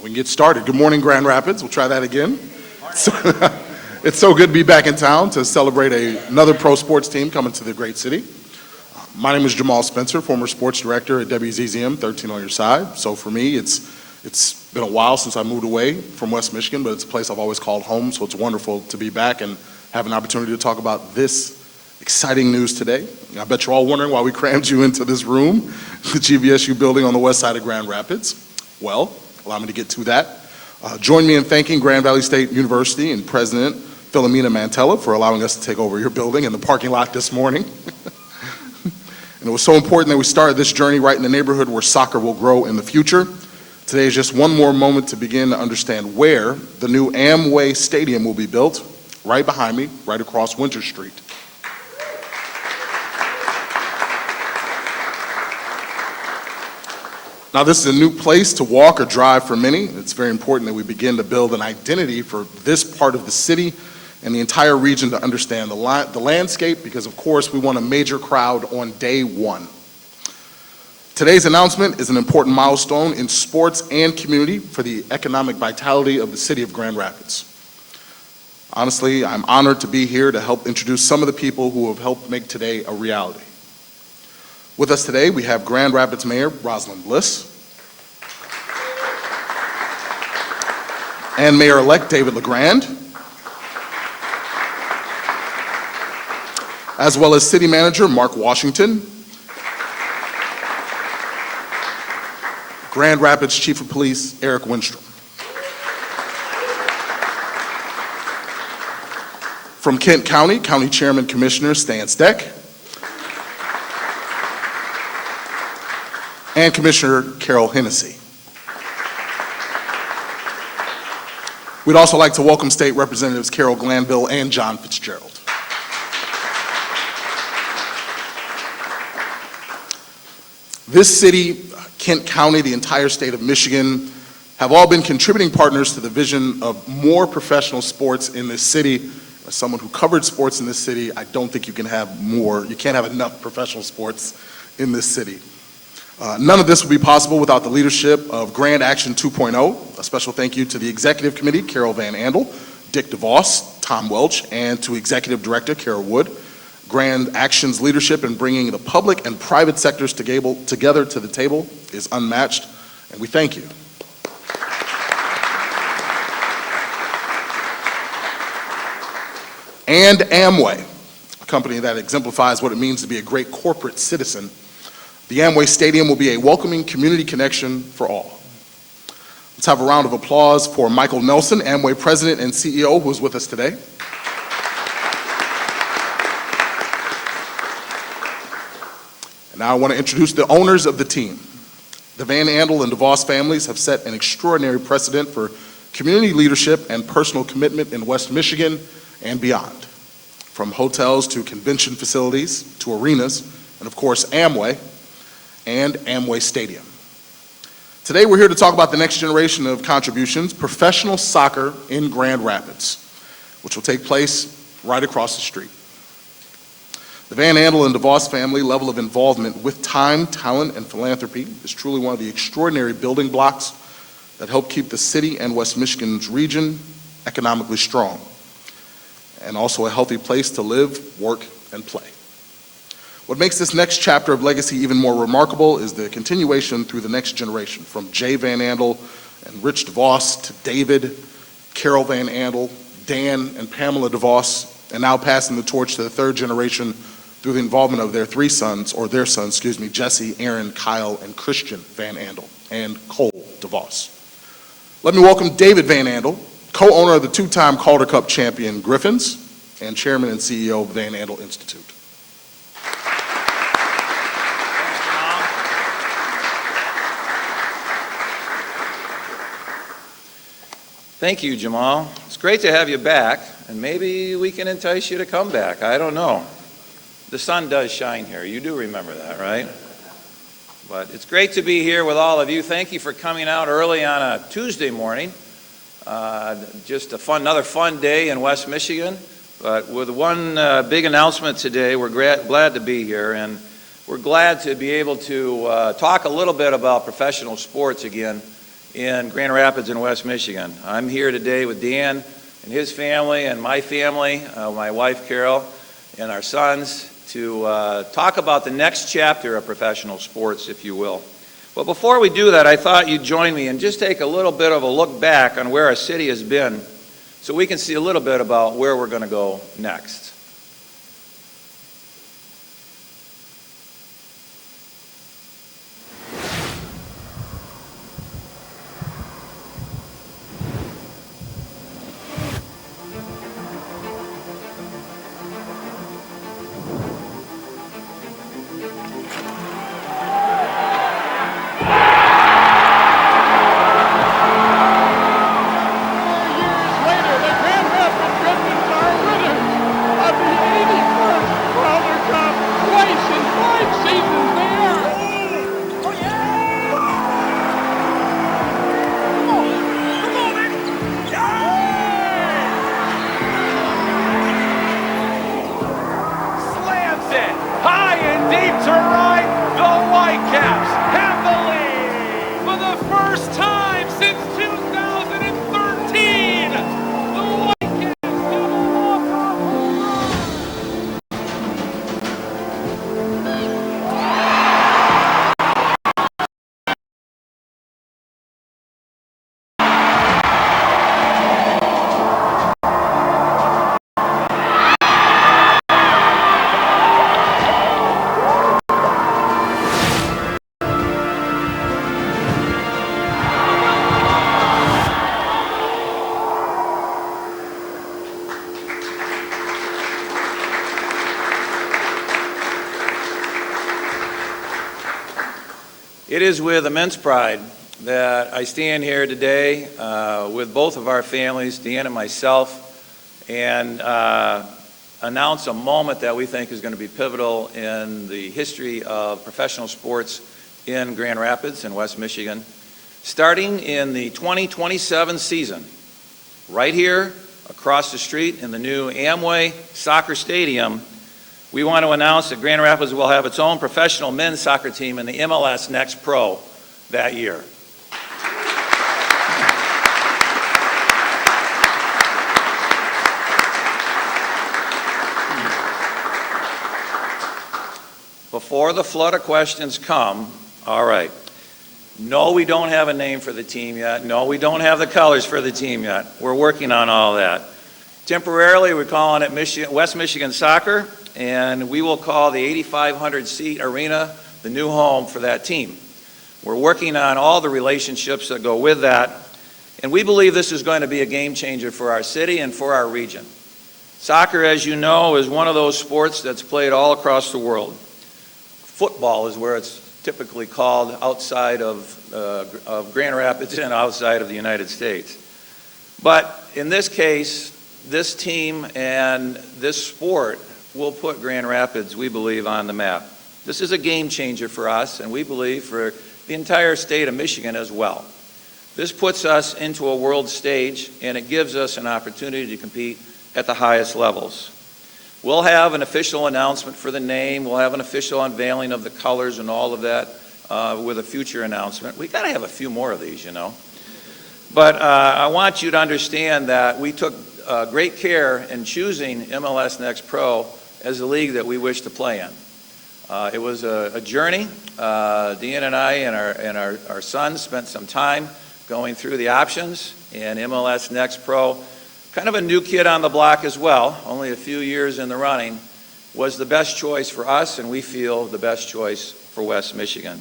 We can get started. Good morning, Grand Rapids. We'll try that again. It's so good to be back in town to celebrate another pro sports team coming to the great city. My name is Jamal Spencer, former sports director at WZZM, 13 on your side. So for me, it's been a while since I moved away from West Michigan, but it's a place I've always called home, so it's wonderful to be back and have an opportunity to talk about this exciting news today. I bet you're all wondering why we crammed you into this room, the GVSU building on the west side of Grand Rapids. Well, allow me to get to that. Join me in thanking Grand Valley State University and President Philomena Mantella for allowing us to take over your building in the parking lot this morning. And it was so important that we started this journey right in the neighborhood where soccer will grow in the future. Today is just one more moment to begin to understand where the new Amway Stadium will be built, right behind me, right across Winter Street. Now, this is a new place to walk or drive for many. It's very important that we begin to build an identity for this part of the city and the entire region to understand the landscape, because of course we want a major crowd on day one. Today's announcement is an important milestone in sports and community for the economic vitality of the city of Grand Rapids. Honestly, I'm honored to be here to help introduce some of the people who have helped make today a reality. With us today, we have Grand Rapids Mayor Rosalind Bliss and Mayor-elect David LeGrand, as well as City Manager Mark Washington, Grand Rapids Chief of Police Eric Winstrom. From Kent County, County Chairman Commissioner Stan Steck, and Commissioner Carol Hennessy. We'd also like to welcome State Representatives Carol Glanville and John Fitzgerald. This city, Kent County, the entire state of Michigan, have all been contributing partners to the vision of more professional sports in this city. As someone who covered sports in this city, I don't think you can't have enough professional sports in this city. None of this would be possible without the leadership of Grand Action 2.0. A special thank you to the Executive Committee, Carol Van Andel, Dick DeVos, Tom Welch, and to Executive Director Carol Wood. Grand Action's leadership in bringing the public and private sectors together to the table is unmatched, and we thank you. And Amway, a company that exemplifies what it means to be a great corporate citizen. The Amway Stadium will be a welcoming community connection for all. Let's have a round of applause for Michael Nelson, Amway President and CEO, who is with us today. And now I want to introduce the owners of the team. The Van Andel and DeVos families have set an extraordinary precedent for community leadership and personal commitment in West Michigan and beyond. From hotels to convention facilities to arenas, and of course Amway and Amway Stadium. Today we're here to talk about the next generation of contributions, professional soccer in Grand Rapids, which will take place right across the street. The Van Andel and DeVos family level of involvement with time, talent, and philanthropy is truly one of the extraordinary building blocks that help keep the city and West Michigan's region economically strong, and also a healthy place to live, work, and play. What makes this next chapter of legacy even more remarkable is the continuation through the next generation, from Jay Van Andel and Rich DeVos to David, Carol Van Andel, Dan, and Pamela DeVos, and now passing the torch to the third generation through the involvement of their their sons, Jesse, Aaron, Kyle, and Christian Van Andel, and Cole DeVos. Let me welcome David Van Andel, co-owner of the two-time Calder Cup champion Griffins, and chairman and CEO of Van Andel Institute. Thank you, Jamal. It's great to have you back, and maybe we can entice you to come back. I don't know. The sun does shine here. You do remember that, right? But it's great to be here with all of you. Thank you for coming out early on a Tuesday morning. Just another fun day in West Michigan. But with one big announcement today, we're glad to be here, and we're glad to be able to talk a little bit about professional sports again in Grand Rapids and West Michigan. I'm here today with Dan and his family and my family, my wife Carol, and our sons to talk about the next chapter of professional sports, if you will. But before we do that, I thought you'd join me and just take a little bit of a look back on where our city has been so we can see a little bit about where we're going to go next. It is with immense pride that I stand here today with both of our families, Dan and myself, and announce a moment that we think is going to be pivotal in the history of professional sports in Grand Rapids and West Michigan. Starting in the 2027 season, right here across the street in the new Amway Soccer Stadium, we want to announce that Grand Rapids will have its own professional men's soccer team in the MLS Next Pro that year. Before the flood of questions come, all right, no, we don't have a name for the team yet. No, we don't have the colors for the team yet. We're working on all that. Temporarily, we're calling it West Michigan Soccer, and we will call the 8,500-seat arena the new home for that team. We're working on all the relationships that go with that, and we believe this is going to be a game changer for our city and for our region. Soccer, as you know, is one of those sports that's played all across the world. Football is where it's typically called outside of Grand Rapids and outside of the United States. But in this case, this team and this sport will put Grand Rapids, we believe, on the map. This is a game changer for us, and we believe for the entire state of Michigan as well. This puts us into a world stage, and it gives us an opportunity to compete at the highest levels. We'll have an official announcement for the name. We'll have an official unveiling of the colors and all of that with a future announcement. We've got to have a few more of these, you know. But I want you to understand that we took great care in choosing MLS Next Pro as the league that we wish to play in. It was a journey. Dan and I and our sons spent some time going through the options, and MLS Next Pro, kind of a new kid on the block as well, only a few years in the running, was the best choice for us, and we feel the best choice for West Michigan.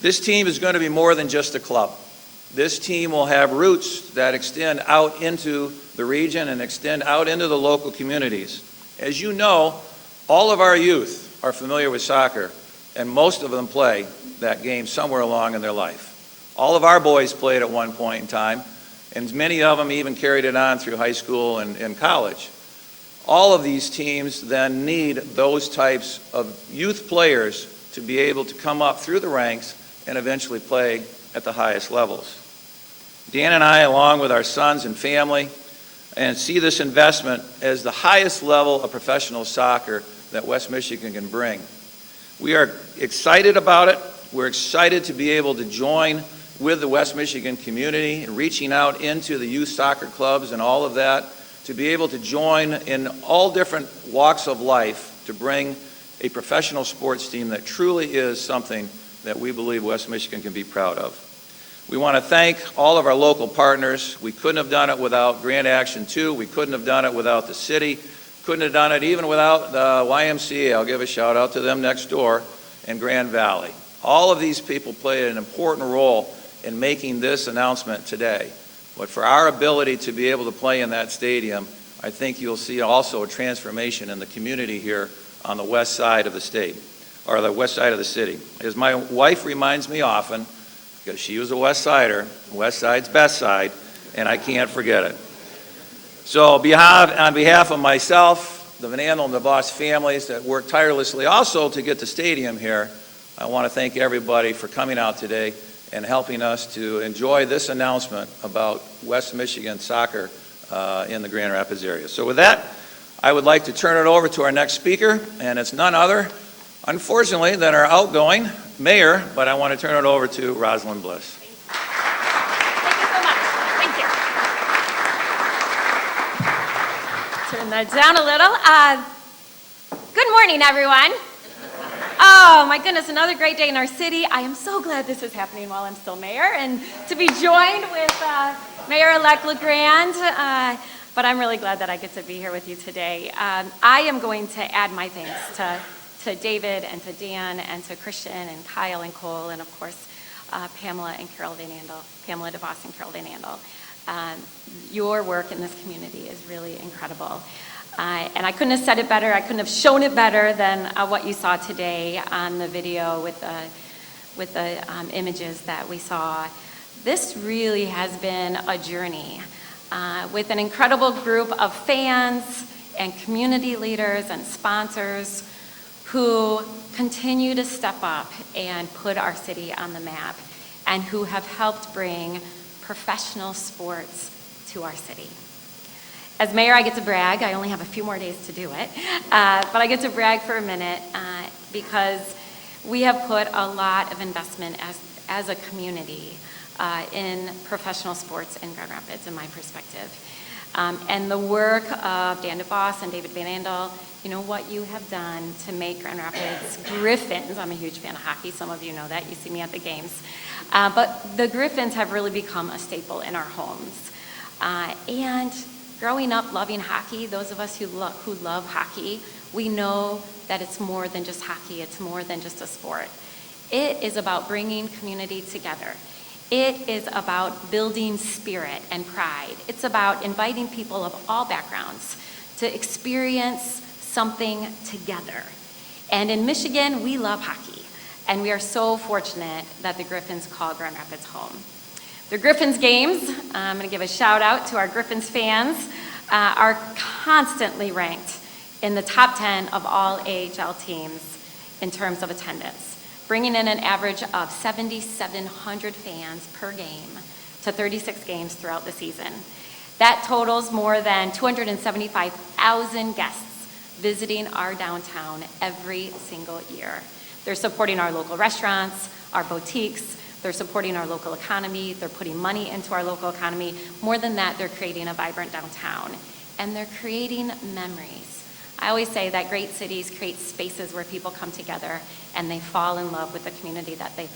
This team is going to be more than just a club. This team will have roots that extend out into the region and extend out into the local communities. As you know, all of our youth are familiar with soccer, and most of them play that game somewhere along in their life. All of our boys played at one point in time, and many of them even carried it on through high school and college. All of these teams then need those types of youth players to be able to come up through the ranks and eventually play at the highest levels. Dan and I, along with our sons and family, and see this investment as the highest level of professional soccer that West Michigan can bring. We are excited about it. We're excited to be able to join with the West Michigan community, reaching out into the youth soccer clubs and all of that, to be able to join in all different walks of life to bring a professional sports team that truly is something that we believe West Michigan can be proud of. We want to thank all of our local partners. We couldn't have done it without Grant Action 2. We couldn't have done it without the city. Couldn't have done it even without the YMCA. I'll give a shout out to them next door in Grand Valley. All of these people played an important role in making this announcement today. But for our ability to be able to play in that stadium, I think you'll see also a transformation in the community here on the west side of the state, or the west side of the city. As my wife reminds me often, because she was a West Sider, West Side's best side, and I can't forget it. So on behalf of myself, the Van Andel and the DeVos families that worked tirelessly also to get the stadium here, I want to thank everybody for coming out today and helping us to enjoy this announcement about West Michigan soccer in the Grand Rapids area. So with that, I would like to turn it over to our next speaker, and it's none other, unfortunately, than our outgoing mayor, but I want to turn it over to Rosalind Bliss. Thank you so much. Thank you. Turn that down a little. Good morning, everyone. Oh, my goodness, another great day in our city. I am so glad this is happening while I'm still mayor, and to be joined with Mayor-elect LeGrand. But I'm really glad that I get to be here with you today. I am going to add my thanks to David and to Dan and to Christian and Kyle and Cole and of course Pamela and Carol Van Andel, Pamela DeVos and Carol Van Andel. Your work in this community is really incredible. And I couldn't have said it better, I couldn't have shown it better than what you saw today on the video with the images that we saw. This really has been a journey with an incredible group of fans and community leaders and sponsors who continue to step up and put our city on the map and who have helped bring professional sports to our city. As mayor, I get to brag. I only have a few more days to do it, but I get to brag for a minute because we have put a lot of investment as a community in professional sports in Grand Rapids, in my perspective. And the work of Dan DeVos and David Van Andel, you know what you have done to make Grand Rapids Griffins. I'm a huge fan of hockey. Some of you know that. You see me at the games. But the Griffins have really become a staple in our homes. And growing up loving hockey, those of us who love hockey, we know that it's more than just hockey. It's more than just a sport. It is about bringing community together. It is about building spirit and pride. It's about inviting people of all backgrounds to experience something together. And in Michigan, we love hockey. And we are so fortunate that the Griffins call Grand Rapids home. The Griffins games, I'm going to give a shout out to our Griffins fans, are constantly ranked in the top 10 of all AHL teams in terms of attendance, bringing in an average of 7,700 fans per game to 36 games throughout the season. That totals more than 275,000 guests visiting our downtown every single year. They're supporting our local restaurants, our boutiques, they're supporting our local economy, they're putting money into our local economy. More than that, they're creating a vibrant downtown, and they're creating memories. I always say that great cities create spaces where people come together and they fall in love with the community that they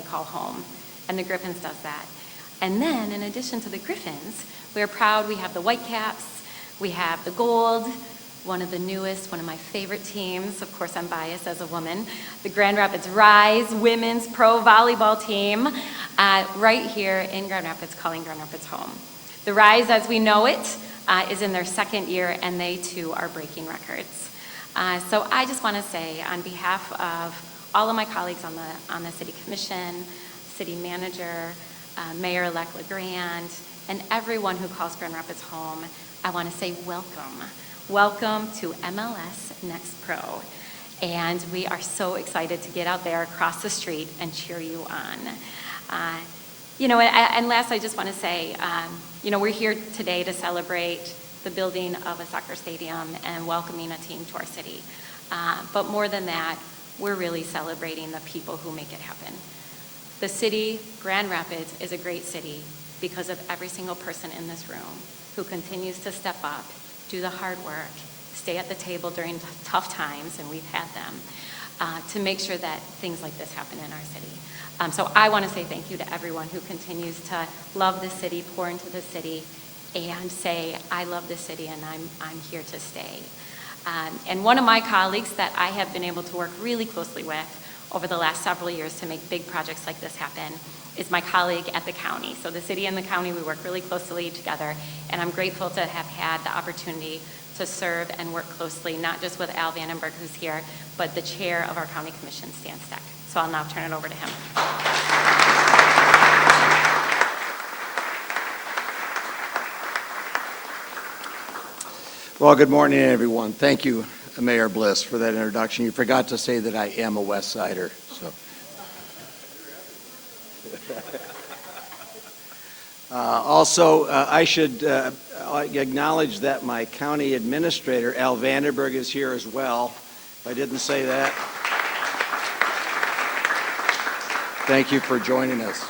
call home. And the Griffins does that. And then, in addition to the Griffins, we are proud we have the Whitecaps, we have the Gold, one of the newest, one of my favorite teams. Of course, I'm biased as a woman. The Grand Rapids Rise women's pro volleyball team right here in Grand Rapids, calling Grand Rapids home. The Rise, as we know it, is in their second year, and they too are breaking records. So I just want to say, on behalf of all of my colleagues on the City Commission, City Manager, Mayor-elect LeGrand, and everyone who calls Grand Rapids home, I want to say welcome. Welcome to MLS Next Pro. And we are so excited to get out there across the street and cheer you on. And last, I just want to say, we're here today to celebrate the building of a soccer stadium and welcoming a team to our city. But more than that, we're really celebrating the people who make it happen. The city, Grand Rapids, is a great city because of every single person in this room who continues to step up, do the hard work, stay at the table during tough times, and we've had them, to make sure that things like this happen in our city. So I want to say thank you to everyone who continues to love the city, pour into the city, and say, I love this city and I'm here to stay. And one of my colleagues that I have been able to work really closely with over the last several years to make big projects like this happen is my colleague at the county. So the city and the county, we work really closely together, and I'm grateful to have had the opportunity to serve and work closely, not just with Al Vandenberg, who's here, but the chair of our county commission, Stan Steck. So I'll now turn it over to him. Well, good morning, everyone. Thank you, Mayor Bliss, for that introduction. You forgot to say that I am a West Sider. So. Also, I should acknowledge that my county administrator, Al Vandenberg, is here as well. If I didn't say that, thank you for joining us.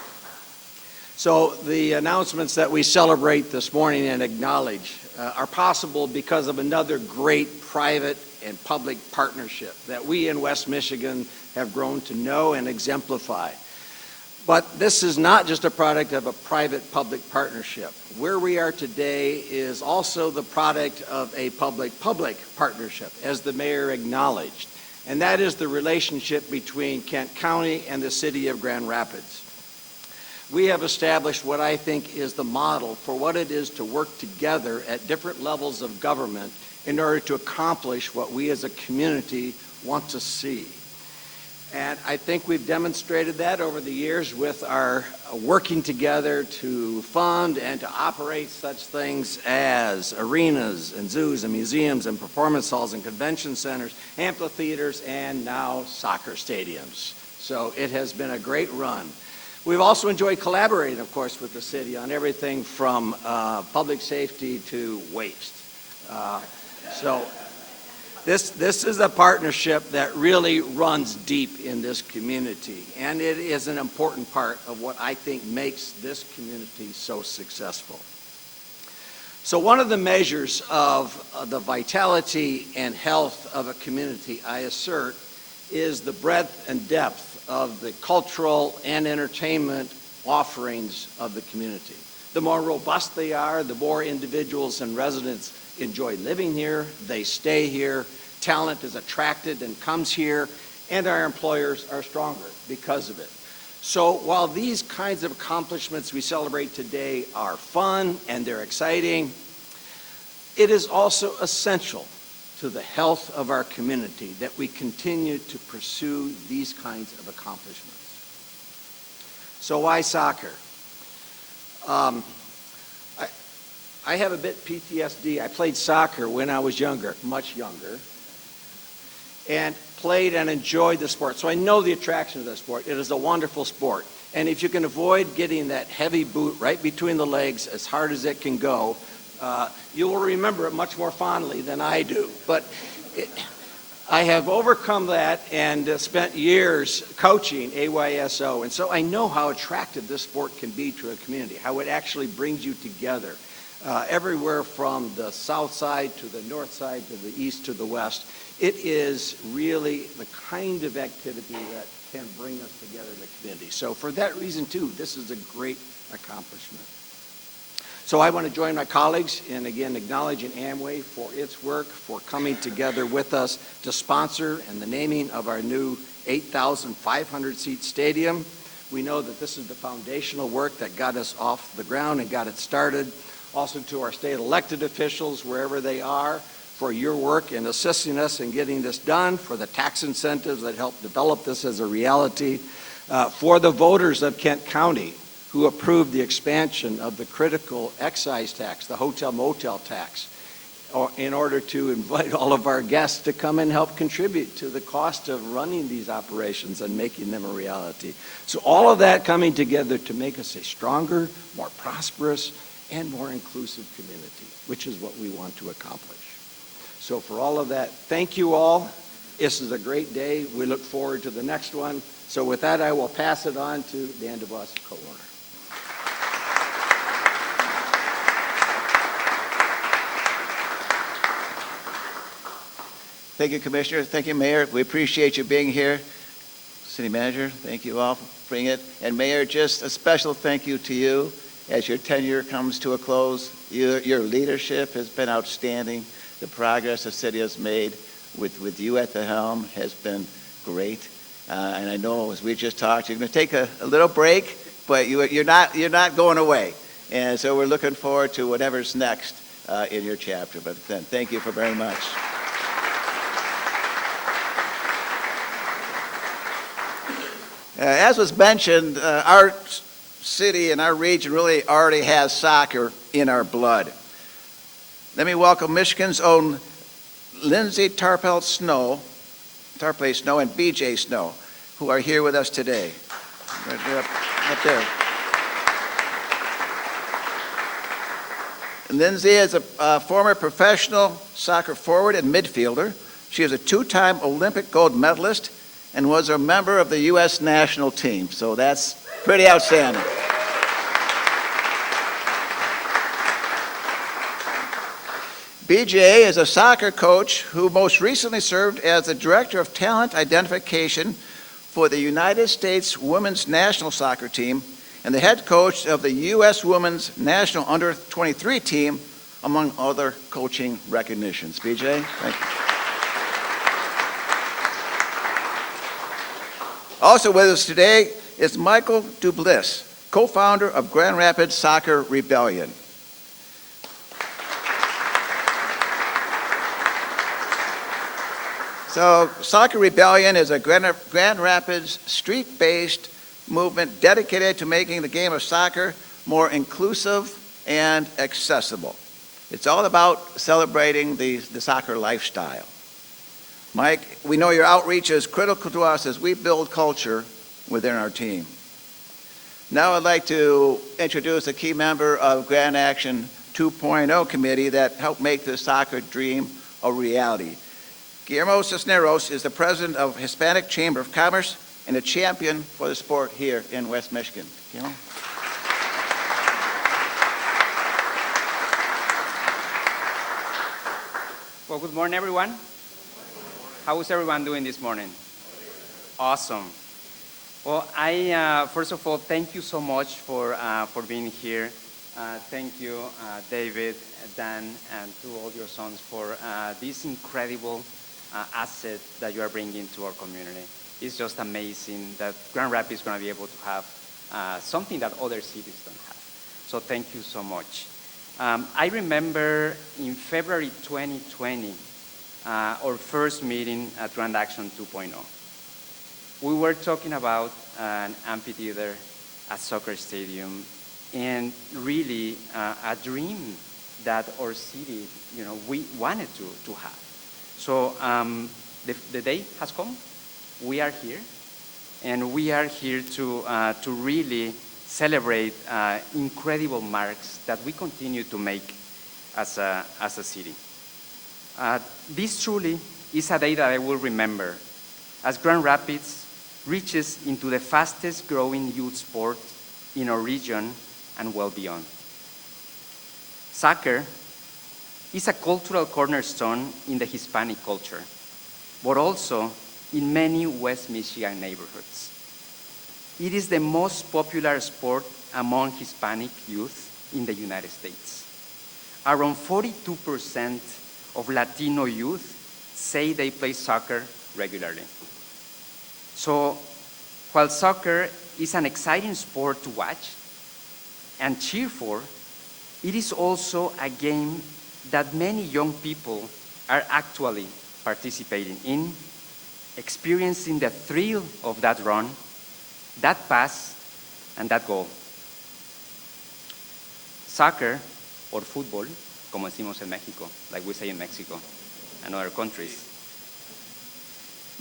So the announcements that we celebrate this morning and acknowledge are possible because of another great private and public partnership that we in West Michigan have grown to know and exemplify. But this is not just a product of a private-public partnership. Where we are today is also the product of a public-public partnership, as the mayor acknowledged, and that is the relationship between Kent County and the city of Grand Rapids. We have established what I think is the model for what it is to work together at different levels of government in order to accomplish what we as a community want to see. And I think we've demonstrated that over the years with our working together to fund and to operate such things as arenas and zoos and museums and performance halls and convention centers, amphitheaters, and now soccer stadiums. So it has been a great run. We've also enjoyed collaborating, of course, with the city on everything from public safety to waste. So this is a partnership that really runs deep in this community, and it is an important part of what I think makes this community so successful. So one of the measures of the vitality and health of a community, I assert, is the breadth and depth of the cultural and entertainment offerings of the community. The more robust they are, the more individuals and residents enjoy living here, they stay here, talent is attracted and comes here, and our employers are stronger because of it. So while these kinds of accomplishments we celebrate today are fun and they're exciting, it is also essential to the health of our community that we continue to pursue these kinds of accomplishments. So why soccer? I have a bit PTSD. I played soccer when I was younger, much younger, and played and enjoyed the sport. So I know the attraction of the sport. It is a wonderful sport. And if you can avoid getting that heavy boot right between the legs as hard as it can go, you will remember it much more fondly than I do. But I have overcome that and spent years coaching AYSO. And so I know how attractive this sport can be to a community, how it actually brings you together. Everywhere from the south side to the north side to the east to the west. It is really the kind of activity that can bring us together in the community. So for that reason, too, this is a great accomplishment. So I want to join my colleagues in, again, acknowledging Amway for its work, for coming together with us to sponsor and the naming of our new 8,500-seat stadium. We know that this is the foundational work that got us off the ground and got it started. Also to our state elected officials, wherever they are, for your work in assisting us in getting this done, for the tax incentives that helped develop this as a reality, for the voters of Kent County who approved the expansion of the critical excise tax, the hotel motel tax, in order to invite all of our guests to come and help contribute to the cost of running these operations and making them a reality. So all of that coming together to make us a stronger, more prosperous, and more inclusive community, which is what we want to accomplish. So for all of that, thank you all. This is a great day. We look forward to the next one. So with that, I will pass it on to Dan DeVos, co-owner. Thank you, Commissioner. Thank you, Mayor. We appreciate you being here. City Manager, thank you all for bringing it. And Mayor, just a special thank you to you as your tenure comes to a close. Your leadership has been outstanding. The progress the city has made with you at the helm has been great. And I know, as we just talked, you're going to take a little break, but you're not going away. And so we're looking forward to whatever's next in your chapter. But then, thank you for very much. As was mentioned, our city and our region really already has soccer in our blood. Let me welcome Michigan's own Lindsay Tarpley Snow, and BJ Snow, who are here with us today. Right up there. Lindsay is a former professional soccer forward and midfielder. She is a two-time Olympic gold medalist and was a member of the U.S. national team. So that's pretty outstanding. BJ is a soccer coach who most recently served as the Director of Talent Identification for the United States Women's National Soccer Team and the head coach of the U.S. Women's National Under-23 team, among other coaching recognitions. BJ, thank you. Also with us today is Michael Dubliss, co-founder of Grand Rapids Soccer Rebellion. So Soccer Rebellion is a Grand Rapids street-based movement dedicated to making the game of soccer more inclusive and accessible. It's all about celebrating the soccer lifestyle. Mike, we know your outreach is critical to us as we build culture within our team. Now I'd like to introduce a key member of Grand Action 2.0 committee that helped make the soccer dream a reality. Guillermo Cisneros is the president of Hispanic Chamber of Commerce and a champion for the sport here in West Michigan. Guillermo? Well, good morning, everyone. How is everyone doing this morning? Awesome. Well, I first of all thank you so much for being here. Thank you, David, Dan, and to all your sons for this incredible asset that you are bringing to our community. It's just amazing that Grand Rapids is going to be able to have something that other cities don't have. So thank you so much. I remember in February 2020, our first meeting at Grand Action 2.0. We were talking about an amphitheater, a soccer stadium, and really a dream that our city, we wanted to have. So the day has come. We are here, and we are here to really celebrate incredible marks that we continue to make as a city. This truly is a day that I will remember as Grand Rapids reaches into the fastest growing youth sport in our region and well beyond. Soccer is a cultural cornerstone in the Hispanic culture, but also in many West Michigan neighborhoods. It is the most popular sport among Hispanic youth in the United States. Around 42% of Latino youth say they play soccer regularly. So while soccer is an exciting sport to watch and cheer for, it is also a game that many young people are actually participating in, experiencing the thrill of that run, that pass, and that goal. Soccer, or football, como decimos en Mexico, like we say in Mexico and other countries,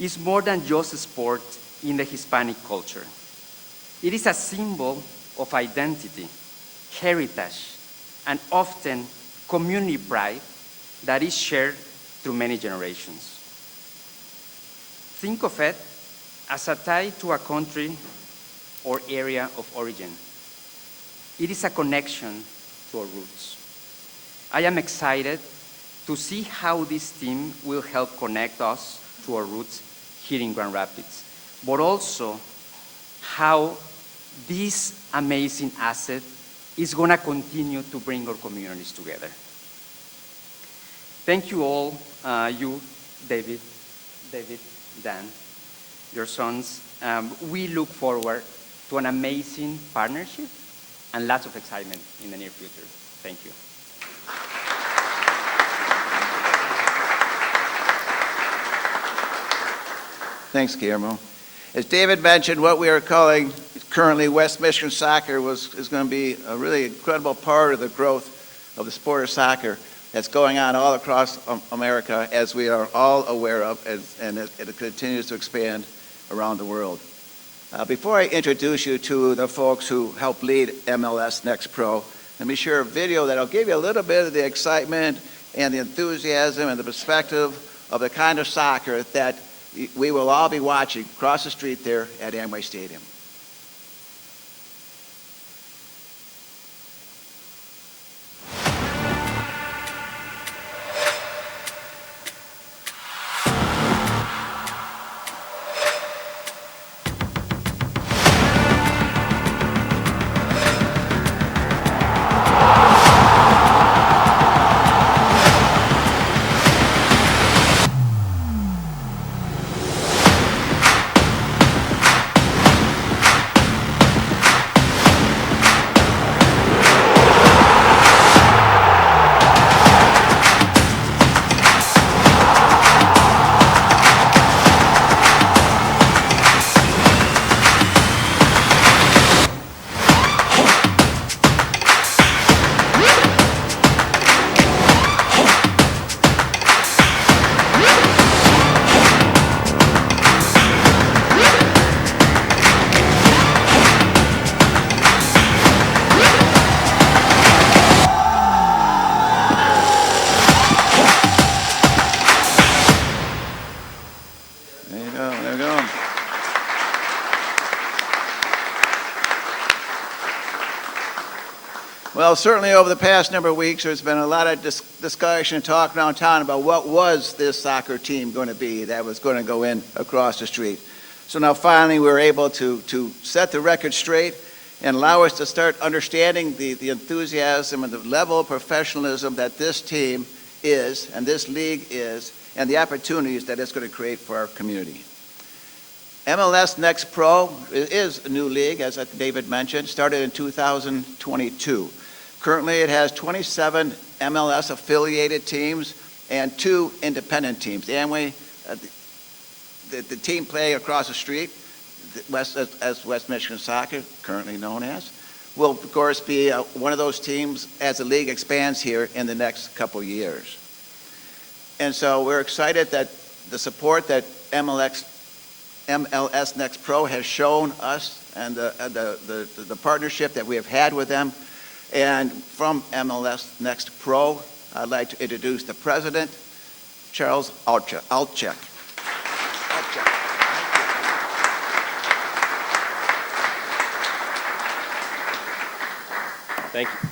is more than just a sport in the Hispanic culture. It is a symbol of identity, heritage, and often community pride that is shared through many generations. Think of it as a tie to a country or area of origin. It is a connection to our roots. I am excited to see how this team will help connect us to our roots here in Grand Rapids, but also how this amazing asset is going to continue to bring our communities together. Thank you all, you, David, Dan, your sons. We look forward to an amazing partnership and lots of excitement in the near future. Thank you. Thanks, Guillermo. As David mentioned, what we are calling currently West Michigan Soccer is going to be a really incredible part of the growth of the sport of soccer that's going on all across America, as we are all aware of, and it continues to expand around the world. Before I introduce you to the folks who help lead MLS Next Pro, let me share a video that'll give you a little bit of the excitement and the enthusiasm and the perspective of the kind of soccer that we will all be watching across the street there at Amway Stadium. Well, certainly over the past number of weeks, there's been a lot of discussion and talk around town about what was this soccer team going to be that was going to go in across the street. So now finally we were able to set the record straight and allow us to start understanding the enthusiasm and the level of professionalism that this team is and this league is, and the opportunities that it's going to create for our community. MLS Next Pro is a new league, as David mentioned, started in 2022. Currently, it has 27 MLS affiliated teams and 2 independent teams. The Amway, the team playing across the street, as West Michigan Soccer, currently known as, will of course be one of those teams as the league expands here in the next couple years. And so we're excited that the support that MLS Next Pro has shown us and the partnership that we have had with them. And from MLS Next Pro, I'd like to introduce the president, Charles Altchek. Thank you.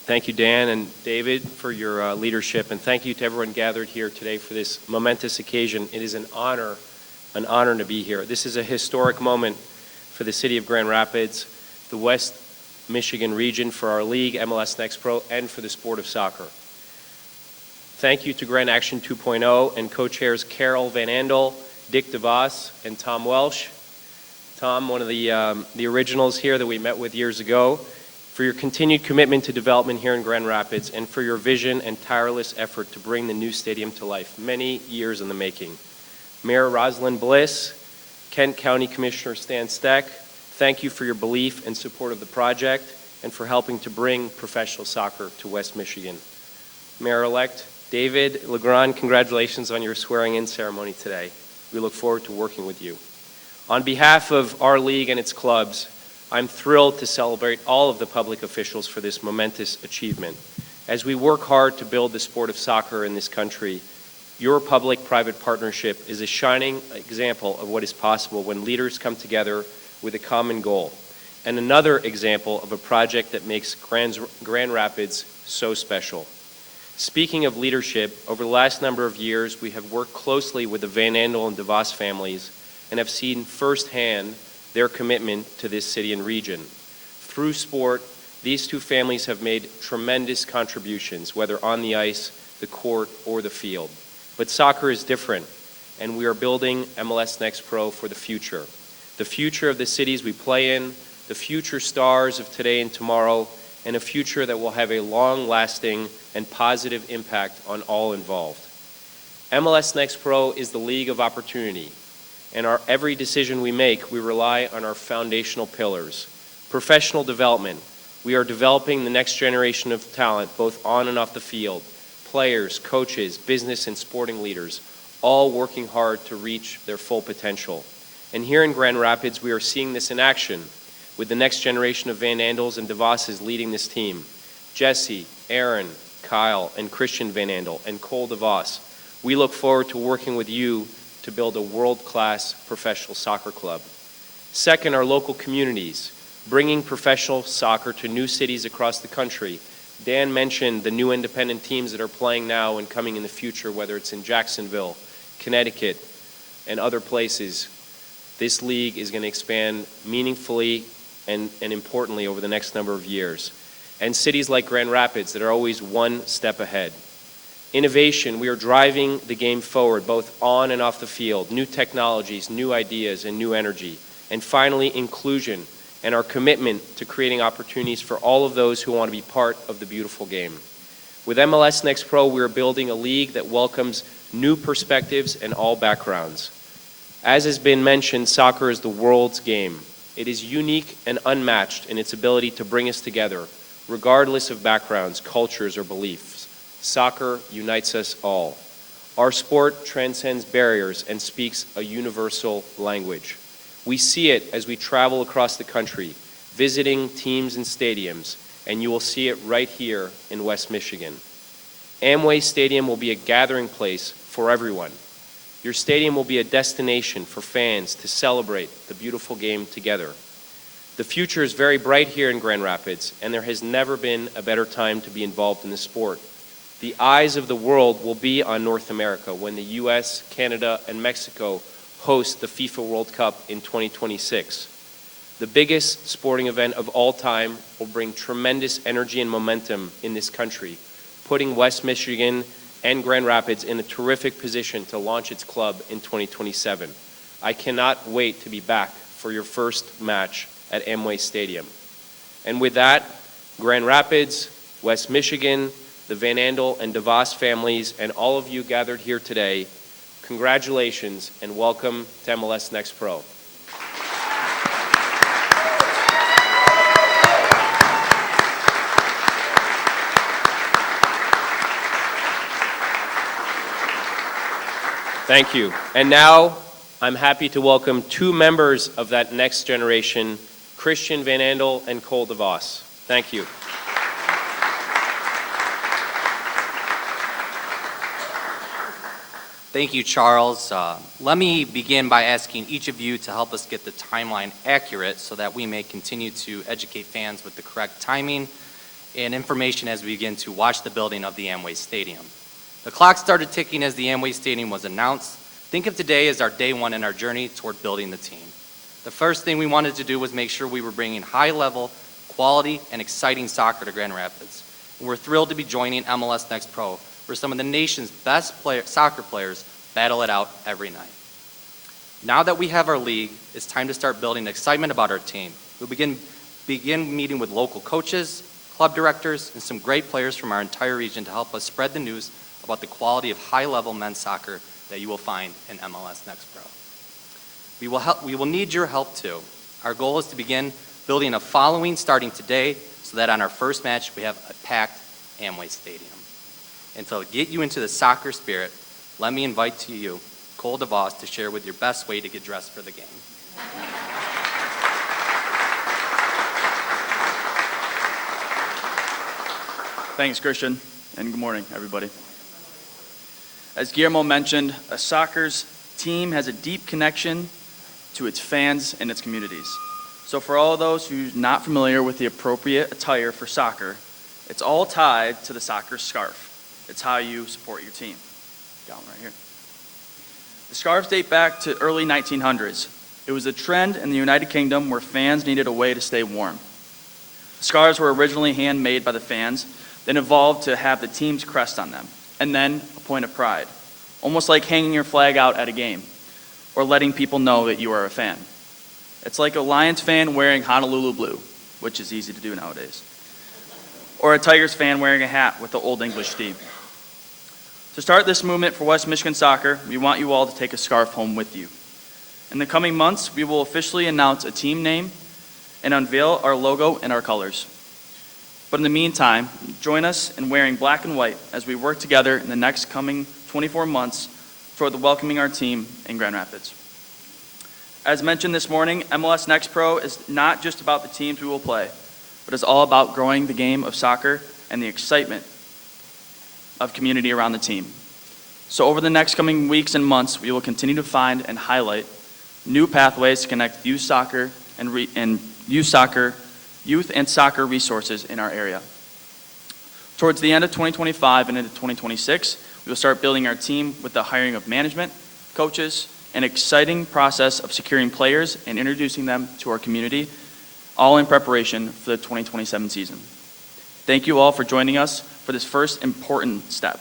Thank you, Dan and David, for your leadership, and thank you to everyone gathered here today for this momentous occasion. It is an honor to be here. This is a historic moment for the city of Grand Rapids, the West Michigan region, for our league, MLS Next Pro, and for the sport of soccer. Thank you to Grand Action 2.0 and co-chairs Carol Van Andel, Dick DeVos, and Tom Welsh. Tom, one of the originals here that we met with years ago, for your continued commitment to development here in Grand Rapids, and for your vision and tireless effort to bring the new stadium to life, many years in the making. Mayor Rosalind Bliss, Kent County Commissioner Stan Steck, thank you for your belief and support of the project and for helping to bring professional soccer to West Michigan. Mayor-elect David Legrand, congratulations on your swearing-in ceremony today. We look forward to working with you. On behalf of our league and its clubs, I'm thrilled to celebrate all of the public officials for this momentous achievement. As we work hard to build the sport of soccer in this country, Your public-private partnership is a shining example of what is possible when leaders come together with a common goal, and another example of a project that makes Grand Rapids so special. Speaking of leadership, over the last number of years, we have worked closely with the Van Andel and DeVos families and have seen firsthand their commitment to this city and region. Through sport, these two families have made tremendous contributions, whether on the ice, the court, or the field. But soccer is different, and we are building MLS Next Pro for the future of the cities we play in, the future stars of today and tomorrow, and a future that will have a long-lasting and positive impact on all involved. MLS Next Pro is the league of opportunity, and every decision we make, we rely on our foundational pillars. Professional development. We are developing the next generation of talent, both on and off the field. Players, coaches, business and sporting leaders, all working hard to reach their full potential. And here in Grand Rapids, we are seeing this in action, with the next generation of Van Andels and DeVosses leading this team. Jesse, Aaron, Kyle, and Christian Van Andel, and Cole DeVos. We look forward to working with you to build a world-class professional soccer club. Second, our local communities, bringing professional soccer to new cities across the country. Dan mentioned the new independent teams that are playing now and coming in the future, whether it's in Jacksonville, Connecticut, and other places. This league is going to expand meaningfully and importantly over the next number of years. And cities like Grand Rapids that are always one step ahead. Innovation, we are driving the game forward, both on and off the field. New technologies, new ideas, and new energy. And finally, inclusion and our commitment to creating opportunities for all of those who want to be part of the beautiful game. With MLS Next Pro, we are building a league that welcomes new perspectives and all backgrounds. As has been mentioned, soccer is the world's game. It is unique and unmatched in its ability to bring us together, regardless of backgrounds, cultures, or beliefs. Soccer unites us all. Our sport transcends barriers and speaks a universal language. We see it as we travel across the country, visiting teams and stadiums, and you will see it right here in West Michigan. Amway Stadium will be a gathering place for everyone. Your stadium will be a destination for fans to celebrate the beautiful game together. The future is very bright here in Grand Rapids, and there has never been a better time to be involved in the sport. The eyes of the world will be on North America when the US, Canada, and Mexico host the FIFA World Cup in 2026. The biggest sporting event of all time will bring tremendous energy and momentum in this country, putting West Michigan and Grand Rapids in a terrific position to launch its club in 2027. I cannot wait to be back for your first match at Amway Stadium. And with that, Grand Rapids, West Michigan, the Van Andel and DeVos families, and all of you gathered here today, congratulations and welcome to MLS Next Pro. Thank you. And now I'm happy to welcome two members of that next generation, Christian Van Andel and Cole DeVos. Thank you. Thank you, Charles. Let me begin by asking each of you to help us get the timeline accurate so that we may continue to educate fans with the correct timing and information as we begin to watch the building of the Amway Stadium. The clock started ticking as the Amway Stadium was announced. Think of today as our day one in our journey toward building the team. The first thing we wanted to do was make sure we were bringing high-level, quality, and exciting soccer to Grand Rapids. And we're thrilled to be joining MLS Next Pro, where some of the nation's best soccer players battle it out every night. Now that we have our league, it's time to start building excitement about our team. We'll begin meeting with local coaches, club directors, and some great players from our entire region to help us spread the news about the quality of high-level men's soccer that you will find in MLS Next Pro. We will need your help too. Our goal is to begin building a following starting today so that on our first match we have a packed Amway Stadium. And to get you into the soccer spirit, let me invite to you Cole DeVos to share with your best way to get dressed for the game. Thanks, Christian, and good morning, everybody. As Guillermo mentioned, a soccer's team has a deep connection to its fans and its communities. So for all of those who are not familiar with the appropriate attire for soccer, it's all tied to the soccer scarf. It's how you support your team. Got one right here. The scarves date back to early 1900s. It was a trend in the United Kingdom where fans needed a way to stay warm. Scarves were originally handmade by the fans, then evolved to have the team's crest on them, and then a point of pride, almost like hanging your flag out at a game, or letting people know that you are a fan. It's like a Lions fan wearing Honolulu blue, which is easy to do nowadays, or a Tigers fan wearing a hat with the Old English D. To start this movement for West Michigan soccer, we want you all to take a scarf home with you. In the coming months, we will officially announce a team name and unveil our logo and our colors. But in the meantime, join us in wearing black and white as we work together in the next coming 24 months toward welcoming our team in Grand Rapids. As mentioned this morning, MLS Next Pro is not just about the teams we will play, but it's all about growing the game of soccer and the excitement of community around the team. So over the next coming weeks and months, we will continue to find and highlight new pathways to connect youth soccer and youth and soccer resources in our area. Towards the end of 2025 and into 2026, we will start building our team with the hiring of management, coaches, an exciting process of securing players and introducing them to our community, all in preparation for the 2027 season. Thank you all for joining us for this first important step.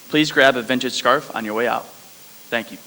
Please grab a vintage scarf on your way out. Thank you.